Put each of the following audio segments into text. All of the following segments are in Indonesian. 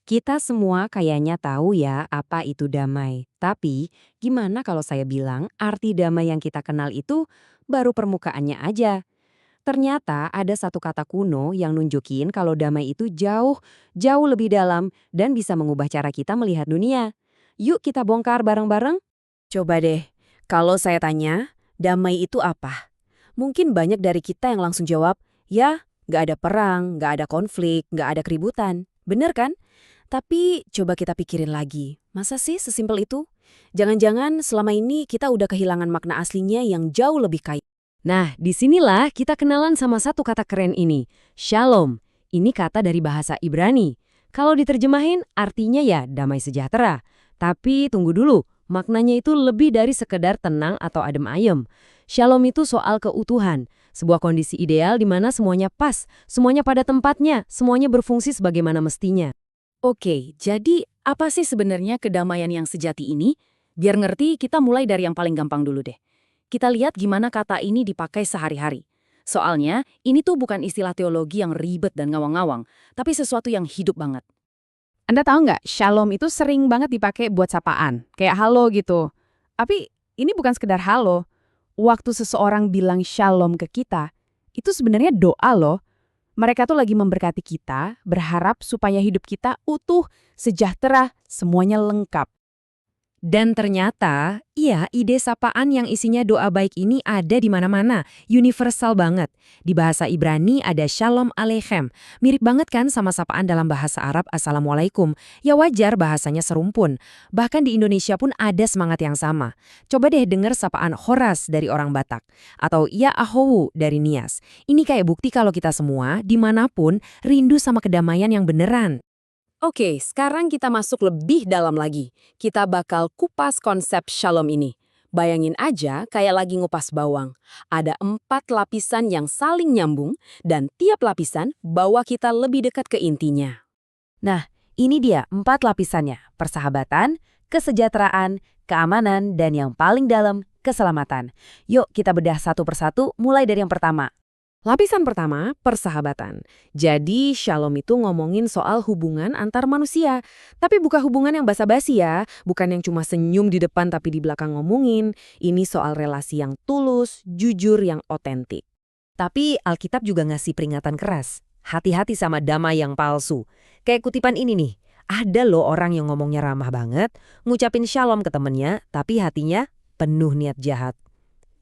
Kita semua kayaknya tahu ya apa itu damai. Tapi, gimana kalau saya bilang arti damai yang kita kenal itu baru permukaannya aja? Ternyata ada satu kata kuno yang nunjukin kalau damai itu jauh, jauh lebih dalam dan bisa mengubah cara kita melihat dunia. Yuk kita bongkar bareng-bareng. Coba deh, kalau saya tanya, damai itu apa? Mungkin banyak dari kita yang langsung jawab, ya, nggak ada perang, nggak ada konflik, nggak ada keributan. Bener kan? Tapi coba kita pikirin lagi, masa sih sesimpel itu? Jangan-jangan selama ini kita udah kehilangan makna aslinya yang jauh lebih kaya. Nah, disinilah kita kenalan sama satu kata keren ini, shalom. Ini kata dari bahasa Ibrani. Kalau diterjemahin artinya ya damai sejahtera. Tapi tunggu dulu, maknanya itu lebih dari sekedar tenang atau adem ayem. Shalom itu soal keutuhan, sebuah kondisi ideal di mana semuanya pas, semuanya pada tempatnya, semuanya berfungsi sebagaimana mestinya. Oke, jadi apa sih sebenarnya kedamaian yang sejati ini? Biar ngerti, kita mulai dari yang paling gampang dulu deh. Kita lihat gimana kata ini dipakai sehari-hari. Soalnya, ini tuh bukan istilah teologi yang ribet dan ngawang-ngawang, tapi sesuatu yang hidup banget. Anda tahu nggak, shalom itu sering banget dipakai buat sapaan, kayak halo gitu. Tapi ini bukan sekedar halo. Waktu seseorang bilang shalom ke kita, itu sebenarnya doa loh. Mereka tuh lagi memberkati kita, berharap supaya hidup kita utuh, sejahtera, semuanya lengkap. Dan ternyata, iya, ide sapaan yang isinya doa baik ini ada di mana-mana, universal banget. Di bahasa Ibrani ada Shalom Aleichem, mirip banget kan sama sapaan dalam bahasa Arab Assalamualaikum. Ya wajar bahasanya serumpun. Bahkan di Indonesia pun ada semangat yang sama. Coba deh denger sapaan Horas dari orang Batak, atau Ya Ahowu dari Nias. Ini kayak bukti kalau kita semua, dimanapun, rindu sama kedamaian yang beneran. Oke, sekarang kita masuk lebih dalam lagi. Kita bakal kupas konsep shalom ini. Bayangin aja kayak lagi ngupas bawang. Ada 4 lapisan yang saling nyambung, dan tiap lapisan bawa kita lebih dekat ke intinya. Nah, ini dia 4 lapisannya, persahabatan, kesejahteraan, keamanan, dan yang paling dalam, keselamatan. Yuk kita bedah satu persatu mulai dari yang pertama. Lapisan pertama, persahabatan. Jadi, shalom itu ngomongin soal hubungan antar manusia. Tapi bukan hubungan yang basa-basi ya, bukan yang cuma senyum di depan tapi di belakang ngomongin. Ini soal relasi yang tulus, jujur, yang otentik. Tapi Alkitab juga ngasih peringatan keras. Hati-hati sama damai yang palsu. Kayak kutipan ini nih, ada loh orang yang ngomongnya ramah banget, ngucapin shalom ke temennya, tapi hatinya penuh niat jahat.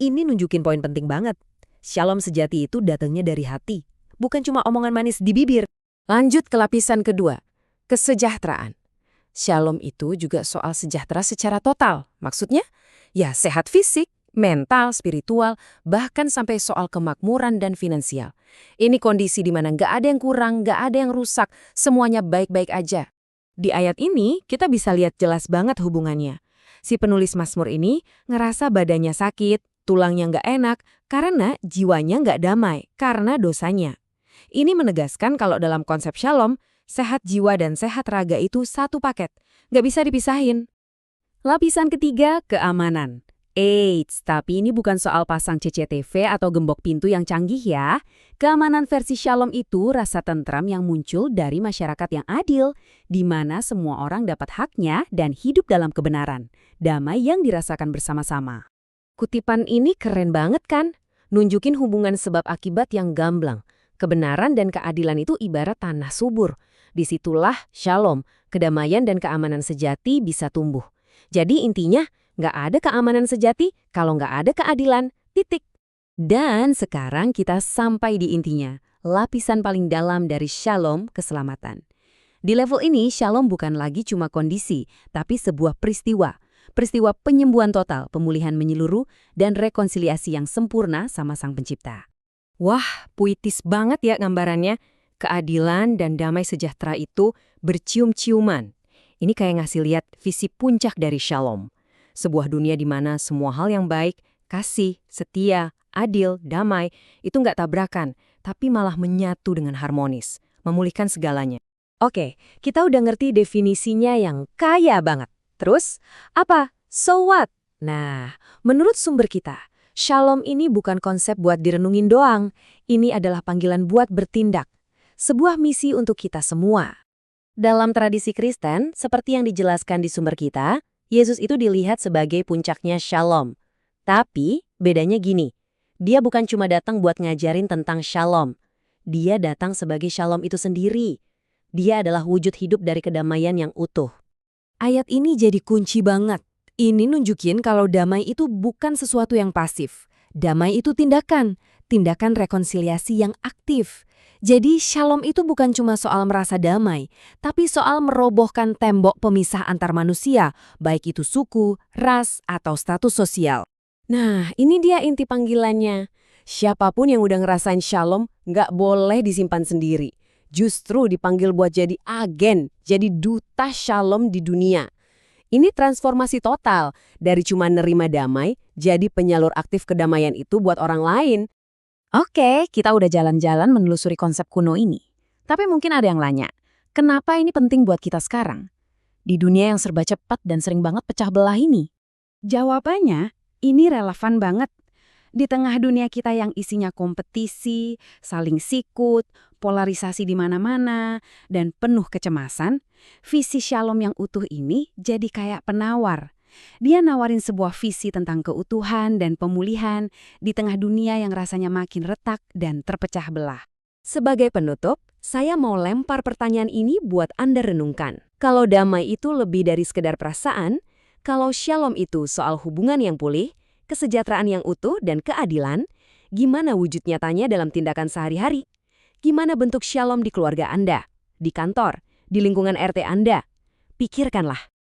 Ini nunjukin poin penting banget. Shalom sejati itu datangnya dari hati, bukan cuma omongan manis di bibir. Lanjut ke lapisan kedua, kesejahteraan. Shalom itu juga soal sejahtera secara total. Maksudnya, ya sehat fisik, mental, spiritual, bahkan sampai soal kemakmuran dan finansial. Ini kondisi di mana nggak ada yang kurang, nggak ada yang rusak, semuanya baik-baik aja. Di ayat ini, kita bisa lihat jelas banget hubungannya. Si penulis Mazmur ini ngerasa badannya sakit, tulangnya nggak enak, karena jiwanya nggak damai, karena dosanya. Ini menegaskan kalau dalam konsep shalom, sehat jiwa dan sehat raga itu satu paket, nggak bisa dipisahin. Lapisan ketiga, keamanan. Eits, tapi ini bukan soal pasang CCTV atau gembok pintu yang canggih ya. Keamanan versi shalom itu rasa tentram yang muncul dari masyarakat yang adil, di mana semua orang dapat haknya dan hidup dalam kebenaran. Damai yang dirasakan bersama-sama. Kutipan ini keren banget kan? Nunjukin hubungan sebab akibat yang gamblang. Kebenaran dan keadilan itu ibarat tanah subur. Disitulah shalom, kedamaian dan keamanan sejati bisa tumbuh. Jadi intinya, nggak ada keamanan sejati kalau nggak ada keadilan, titik. Dan sekarang kita sampai di intinya, lapisan paling dalam dari shalom, keselamatan. Di level ini, shalom bukan lagi cuma kondisi, tapi sebuah peristiwa. Peristiwa penyembuhan total, pemulihan menyeluruh, dan rekonsiliasi yang sempurna sama Sang Pencipta. Wah, puitis banget ya gambarannya. Keadilan dan damai sejahtera itu bercium-ciuman. Ini kayak ngasih lihat visi puncak dari shalom. Sebuah dunia di mana semua hal yang baik, kasih, setia, adil, damai, itu nggak tabrakan, tapi malah menyatu dengan harmonis, memulihkan segalanya. Oke, kita udah ngerti definisinya yang kaya banget. Terus, apa? So what? Nah, menurut sumber kita, shalom ini bukan konsep buat direnungin doang. Ini adalah panggilan buat bertindak. Sebuah misi untuk kita semua. Dalam tradisi Kristen, seperti yang dijelaskan di sumber kita, Yesus itu dilihat sebagai puncaknya shalom. Tapi, bedanya gini, dia bukan cuma datang buat ngajarin tentang shalom. Dia datang sebagai shalom itu sendiri. Dia adalah wujud hidup dari kedamaian yang utuh. Ayat ini jadi kunci banget. Ini nunjukin kalau damai itu bukan sesuatu yang pasif. Damai itu tindakan rekonsiliasi yang aktif. Jadi shalom itu bukan cuma soal merasa damai, tapi soal merobohkan tembok pemisah antar manusia, baik itu suku, ras, atau status sosial. Nah, ini dia inti panggilannya. Siapapun yang udah ngerasain shalom, nggak boleh disimpan sendiri. Justru dipanggil buat jadi agen, jadi duta shalom di dunia. Ini transformasi total, dari cuma nerima damai, jadi penyalur aktif kedamaian itu buat orang lain. Oke, kita udah jalan-jalan menelusuri konsep kuno ini. Tapi mungkin ada yang nanya, kenapa ini penting buat kita sekarang? Di dunia yang serba cepat dan sering banget pecah belah ini. Jawabannya, ini relevan banget. Di tengah dunia kita yang isinya kompetisi, saling sikut, polarisasi di mana-mana, dan penuh kecemasan, visi Shalom yang utuh ini jadi kayak penawar. Dia nawarin sebuah visi tentang keutuhan dan pemulihan di tengah dunia yang rasanya makin retak dan terpecah belah. Sebagai penutup, saya mau lempar pertanyaan ini buat Anda renungkan. Kalau damai itu lebih dari sekedar perasaan, kalau shalom itu soal hubungan yang pulih, kesejahteraan yang utuh dan keadilan, gimana wujud nyatanya dalam tindakan sehari-hari? Gimana bentuk shalom di keluarga Anda, di kantor, di lingkungan RT Anda? Pikirkanlah.